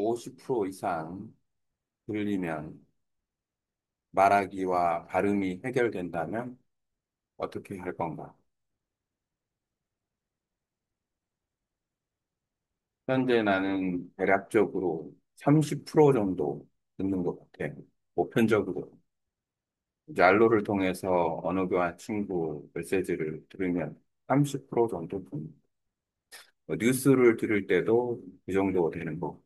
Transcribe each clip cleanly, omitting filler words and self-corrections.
50% 이상 들리면 말하기와 발음이 해결된다면 어떻게 할 건가? 현재 나는 대략적으로 30% 정도 듣는 것 같아. 보편적으로. 이제 알로를 통해서 언어 교환 친구 메시지를 들으면 30% 정도 듣는. 뉴스를 들을 때도 그 정도 되는 거.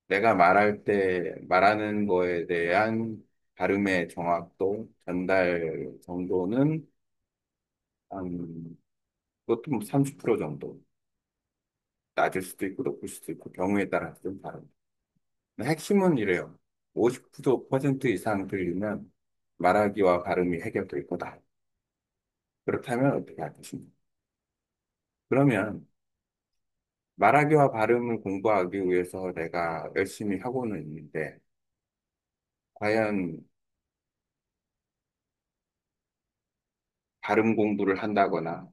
내가 말할 때 말하는 거에 대한 발음의 정확도, 전달 정도는 한 그것도 뭐 30% 정도. 낮을 수도 있고 높을 수도 있고 경우에 따라 좀 다릅니다. 핵심은 이래요. 50% 이상 들리면 말하기와 발음이 해결될 거다. 그렇다면 어떻게 할 것인가? 그러면 말하기와 발음을 공부하기 위해서 내가 열심히 하고는 있는데 과연 발음 공부를 한다거나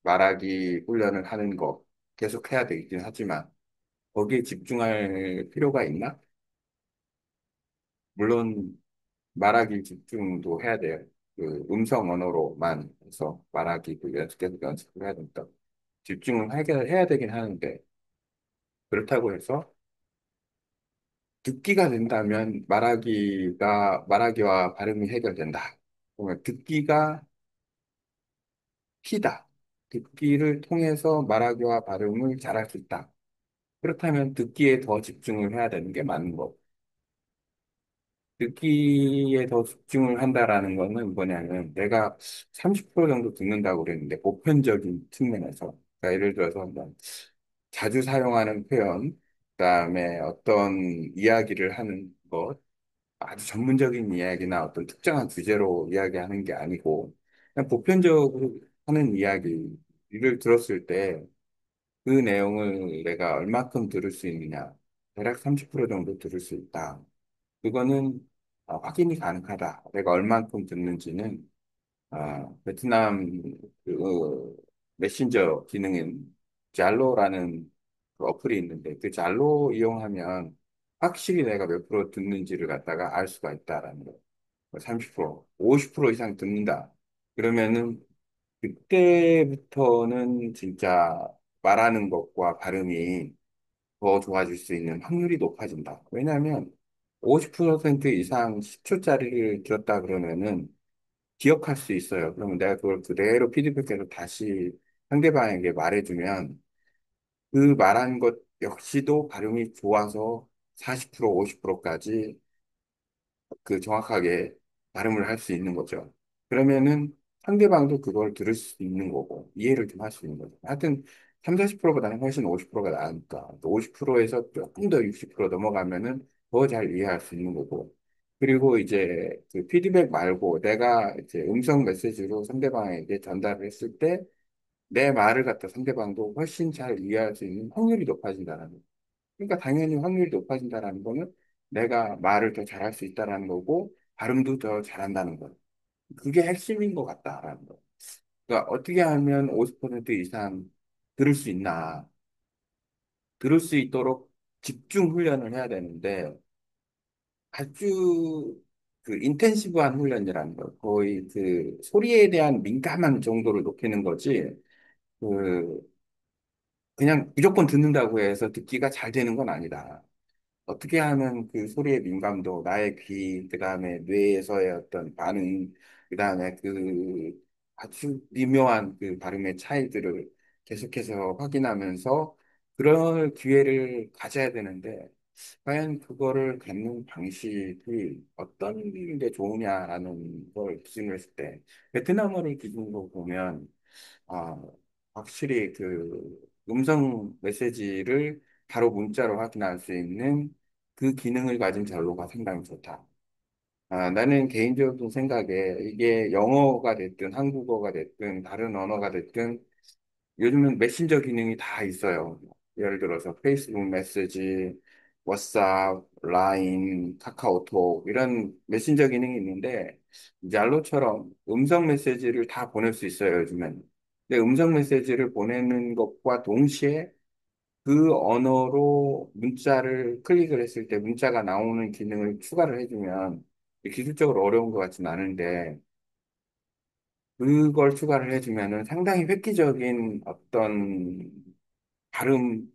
말하기 훈련을 하는 거 계속 해야 되긴 하지만 거기에 집중할 필요가 있나? 물론 말하기 집중도 해야 돼요. 그 음성 언어로만 해서 말하기 그 계속 연습을 해야 된다. 집중을 해야 되긴 하는데 그렇다고 해서 듣기가 된다면 말하기와 발음이 해결된다. 그러면 듣기가 키다. 듣기를 통해서 말하기와 발음을 잘할 수 있다. 그렇다면 듣기에 더 집중을 해야 되는 게 맞는 거고. 듣기에 더 집중을 한다라는 거는 뭐냐면 내가 30% 정도 듣는다고 그랬는데 보편적인 측면에서 그러니까 예를 들어서 한번 자주 사용하는 표현, 그다음에 어떤 이야기를 하는 것, 아주 전문적인 이야기나 어떤 특정한 주제로 이야기하는 게 아니고 그냥 보편적으로 하는 이야기를 들었을 때 그 내용을 내가 얼마큼 들을 수 있느냐, 대략 30% 정도 들을 수 있다. 그거는 확인이 가능하다. 내가 얼만큼 듣는지는 베트남 그 메신저 기능인 잘로라는 그 어플이 있는데 그 잘로 이용하면 확실히 내가 몇 프로 듣는지를 갖다가 알 수가 있다라는 거. 30%, 50% 이상 듣는다. 그러면은 그때부터는 진짜 말하는 것과 발음이 더 좋아질 수 있는 확률이 높아진다. 왜냐하면 50% 이상 10초짜리를 들었다 그러면은 기억할 수 있어요. 그러면 내가 그걸 그대로 피드백해서 다시 상대방에게 말해주면 그 말한 것 역시도 발음이 좋아서 40%, 50%까지 그 정확하게 발음을 할 수 있는 거죠. 그러면은 상대방도 그걸 들을 수 있는 거고 이해를 좀 할 수 있는 거죠. 하여튼 3, 40%보다는 훨씬 50%가 나으니까 50%에서 조금 더 60% 넘어가면은 더 잘 이해할 수 있는 거고. 그리고 이제 그 피드백 말고 내가 이제 음성 메시지로 상대방에게 전달을 했을 때 내 말을 갖다 상대방도 훨씬 잘 이해할 수 있는 확률이 높아진다는 거예요. 그러니까 당연히 확률이 높아진다는 거는 내가 말을 더 잘할 수 있다는 거고 발음도 더 잘한다는 거. 그게 핵심인 것 같다라는 거. 그러니까 어떻게 하면 50% 이상 들을 수 있나? 들을 수 있도록 집중 훈련을 해야 되는데 아주 그 인텐시브한 훈련이라는 거. 거의 그 소리에 대한 민감한 정도를 높이는 거지. 그 그냥 무조건 듣는다고 해서 듣기가 잘 되는 건 아니다. 어떻게 하면 그 소리의 민감도, 나의 귀, 그 다음에 뇌에서의 어떤 반응, 그 다음에 그 아주 미묘한 그 발음의 차이들을 계속해서 확인하면서 그럴 기회를 가져야 되는데, 과연 그거를 갖는 방식이 어떤 게 좋으냐라는 걸 기준으로 했을 때, 베트남어를 기준으로 보면, 아, 확실히 그 음성 메시지를 바로 문자로 확인할 수 있는 그 기능을 가진 젤로가 상당히 좋다. 나는 개인적인 생각에 이게 영어가 됐든 한국어가 됐든 다른 언어가 됐든 요즘은 메신저 기능이 다 있어요. 예를 들어서 페이스북 메시지, 왓츠앱, 라인, 카카오톡 이런 메신저 기능이 있는데 알로처럼 음성 메시지를 다 보낼 수 있어요, 요즘엔. 근데 음성 메시지를 보내는 것과 동시에 그 언어로 문자를 클릭을 했을 때 문자가 나오는 기능을 추가를 해주면 기술적으로 어려운 것 같진 않은데 그걸 추가를 해주면은 상당히 획기적인 어떤 발음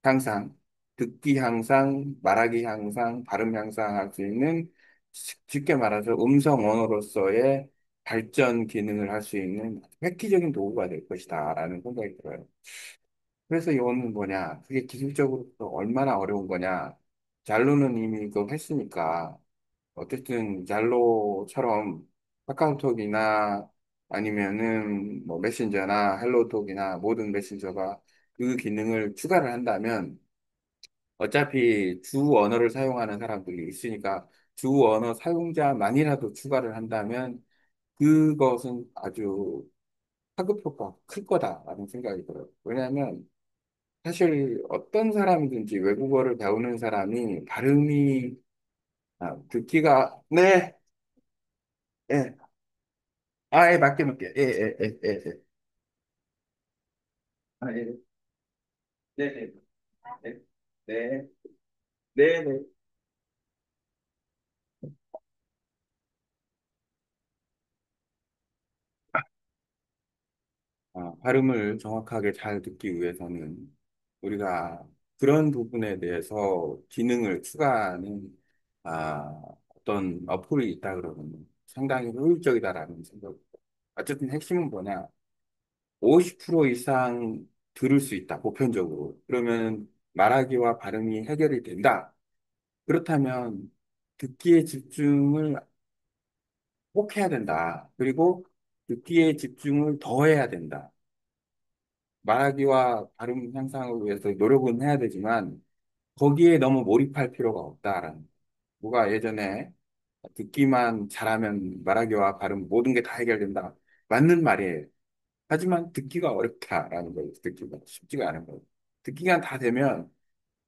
향상, 듣기 향상, 말하기 향상, 발음 향상할 수 있는 쉽게 말해서 음성 언어로서의 발전 기능을 할 수 있는 획기적인 도구가 될 것이다라는 생각이 들어요. 그래서 이거는 뭐냐, 그게 기술적으로 또 얼마나 어려운 거냐. 잘로는 이미 그거 했으니까 어쨌든 잘로처럼 카카오톡이나 아니면은 뭐 메신저나 헬로톡이나 모든 메신저가 그 기능을 추가를 한다면 어차피 주 언어를 사용하는 사람들이 있으니까 주 언어 사용자만이라도 추가를 한다면 그것은 아주 파급 효과가 클 거다라는 생각이 들어요. 왜냐하면 사실 어떤 사람이든지 외국어를 배우는 사람이 발음이 듣기가 네, 예, 예, 맞게 맞게, 예, 예, 예, 예, 예. 예, 네, 네, 네, 네, 네, 네. 발음을 정확하게 잘 듣기 위해서는 우리가 그런 부분에 대해서 기능을 추가하는 어떤 어플이 있다 그러면 상당히 효율적이다라는 생각이 들어요. 어쨌든 핵심은 뭐냐? 50% 이상 들을 수 있다, 보편적으로. 그러면 말하기와 발음이 해결이 된다. 그렇다면 듣기에 집중을 꼭 해야 된다. 그리고 듣기에 집중을 더 해야 된다. 말하기와 발음 향상을 위해서 노력은 해야 되지만 거기에 너무 몰입할 필요가 없다라는. 누가 예전에 듣기만 잘하면 말하기와 발음 모든 게 다 해결된다. 맞는 말이에요. 하지만 듣기가 어렵다라는 거예요. 듣기가 쉽지가 않은 거예요. 듣기가 다 되면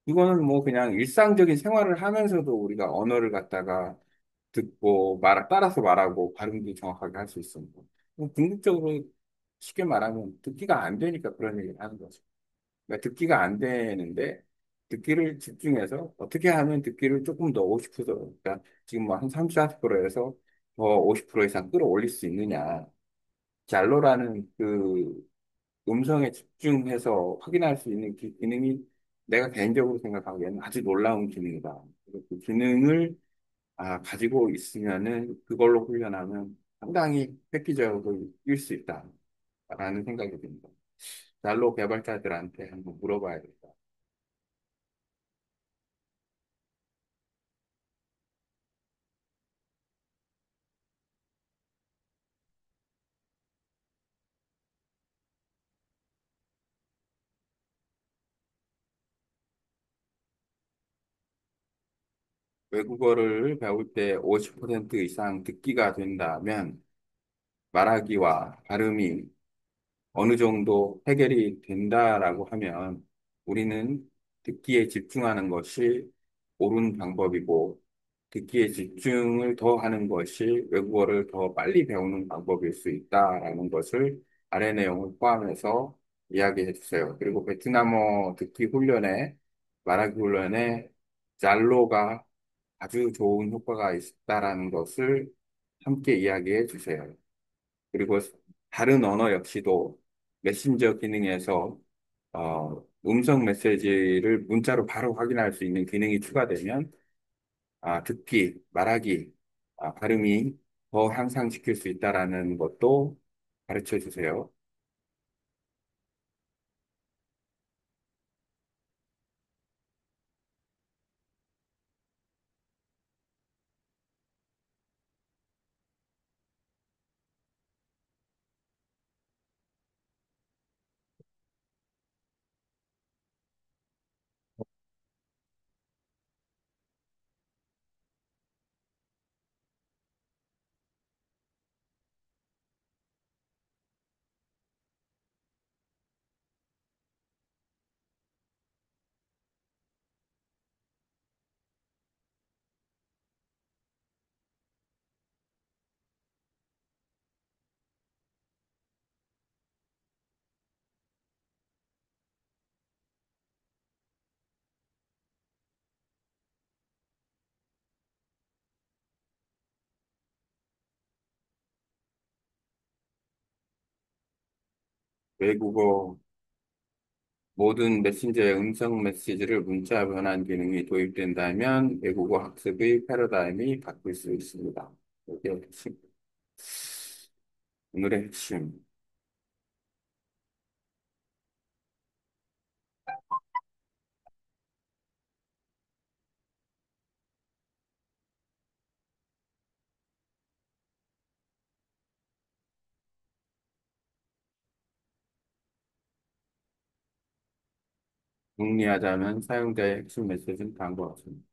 이거는 뭐 그냥 일상적인 생활을 하면서도 우리가 언어를 갖다가 듣고 따라서 말하고 발음도 정확하게 할 수 있습니다. 궁극적으로 쉽게 말하면 듣기가 안 되니까 그런 얘기를 하는 거죠. 그러니까 듣기가 안 되는데 듣기를 집중해서 어떻게 하면 듣기를 조금 더 50%, 그러니까 지금 뭐 한 30, 40%에서 더 50% 이상 끌어올릴 수 있느냐. 잘로라는 그 음성에 집중해서 확인할 수 있는 기능이 내가 개인적으로 생각하기에는 아주 놀라운 기능이다. 그리고 그 기능을 가지고 있으면은 그걸로 훈련하면 상당히 획기적으로 일 수 있다라는 생각이 듭니다. 잘로 개발자들한테 한번 물어봐야겠다. 외국어를 배울 때 50% 이상 듣기가 된다면 말하기와 발음이 어느 정도 해결이 된다라고 하면 우리는 듣기에 집중하는 것이 옳은 방법이고 듣기에 집중을 더 하는 것이 외국어를 더 빨리 배우는 방법일 수 있다라는 것을 아래 내용을 포함해서 이야기해 주세요. 그리고 베트남어 듣기 훈련에 말하기 훈련에 잘로가 아주 좋은 효과가 있다라는 것을 함께 이야기해 주세요. 그리고 다른 언어 역시도 메신저 기능에서 음성 메시지를 문자로 바로 확인할 수 있는 기능이 추가되면 듣기, 말하기, 발음이 더 향상시킬 수 있다라는 것도 가르쳐 주세요. 외국어 모든 메신저의 음성 메시지를 문자 변환 기능이 도입된다면 외국어 학습의 패러다임이 바뀔 수 있습니다. 이게 핵심, 오늘의 핵심. 정리하자면 사용자의 핵심 메시지는 다음과 같습니다.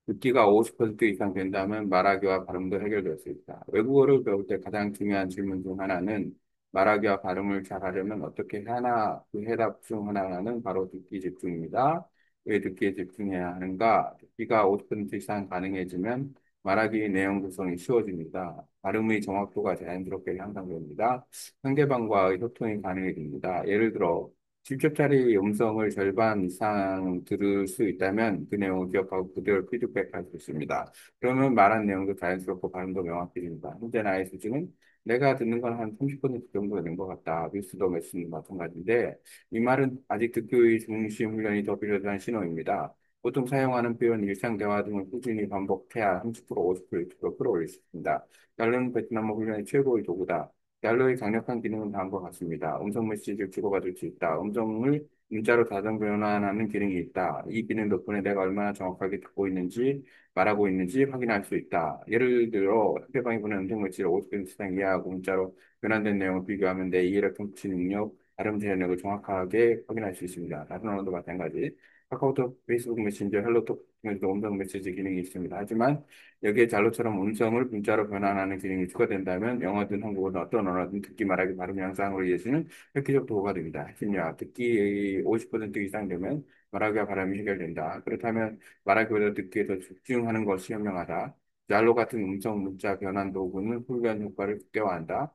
듣기가 50% 이상 된다면 말하기와 발음도 해결될 수 있다. 외국어를 배울 때 가장 중요한 질문 중 하나는 말하기와 발음을 잘하려면 어떻게 하나, 그 해답 중 하나는 바로 듣기 집중입니다. 왜 듣기에 집중해야 하는가? 듣기가 50% 이상 가능해지면 말하기 내용 구성이 쉬워집니다. 발음의 정확도가 자연스럽게 향상됩니다. 상대방과의 소통이 가능해집니다. 예를 들어, 10초짜리 음성을 절반 이상 들을 수 있다면 그 내용을 기억하고 그대로 피드백할 수 있습니다. 그러면 말한 내용도 자연스럽고 발음도 명확해집니다. 현재 나의 수준은 내가 듣는 건 한 30% 정도 된 것 같다. 뉴스도 메시지도 마찬가지인데 이 말은 아직 듣기의 중심 훈련이 더 필요한 신호입니다. 보통 사용하는 표현, 일상 대화 등을 꾸준히 반복해야 30%, 50%, 60% 끌어올릴 수 있습니다. 결론은 베트남어 훈련의 최고의 도구다. 얄로의 강력한 기능은 다음과 같습니다. 음성 메시지를 주고받을 수 있다. 음성을 문자로 다정 변환하는 기능이 있다. 이 기능 덕분에 내가 얼마나 정확하게 듣고 있는지, 말하고 있는지 확인할 수 있다. 예를 들어, 상대방이 보낸 음성 메시지를 50% 이상 이해하고 문자로 변환된 내용을 비교하면 내 이해력, 통치 능력, 발음 재현력을 정확하게 확인할 수 있습니다. 다른 언어도 마찬가지. 카카오톡, 페이스북 메신저, 헬로톡 등에서도 음성 메시지 기능이 있습니다. 하지만 여기에 잘로처럼 음성을 문자로 변환하는 기능이 추가된다면 영어든 한국어든 어떤 언어든 듣기 말하기 발음 향상으로 이어지는 획기적 도구가 됩니다. 핵심력, 듣기 50% 이상 되면 말하기와 발음이 해결된다. 그렇다면 말하기보다 듣기에 더 집중하는 것이 현명하다. 잘로 같은 음성 문자 변환 도구는 훈련 효과를 극대화한다.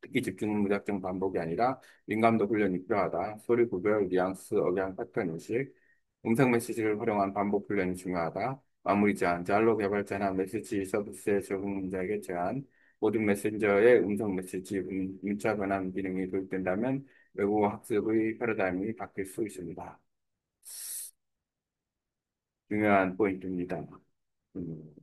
특히 집중은 무작정 반복이 아니라 민감도 훈련이 필요하다. 소리 구별, 뉘앙스, 억양, 패턴 인식, 음성 메시지를 활용한 반복 훈련이 중요하다. 마무리 제한, 잘로 개발자나 메시지 서비스의 적응 문제에게 제한, 모든 메신저의 음성 메시지 문자 변환 기능이 도입된다면 외국어 학습의 패러다임이 바뀔 수 있습니다. 중요한 포인트입니다. 음.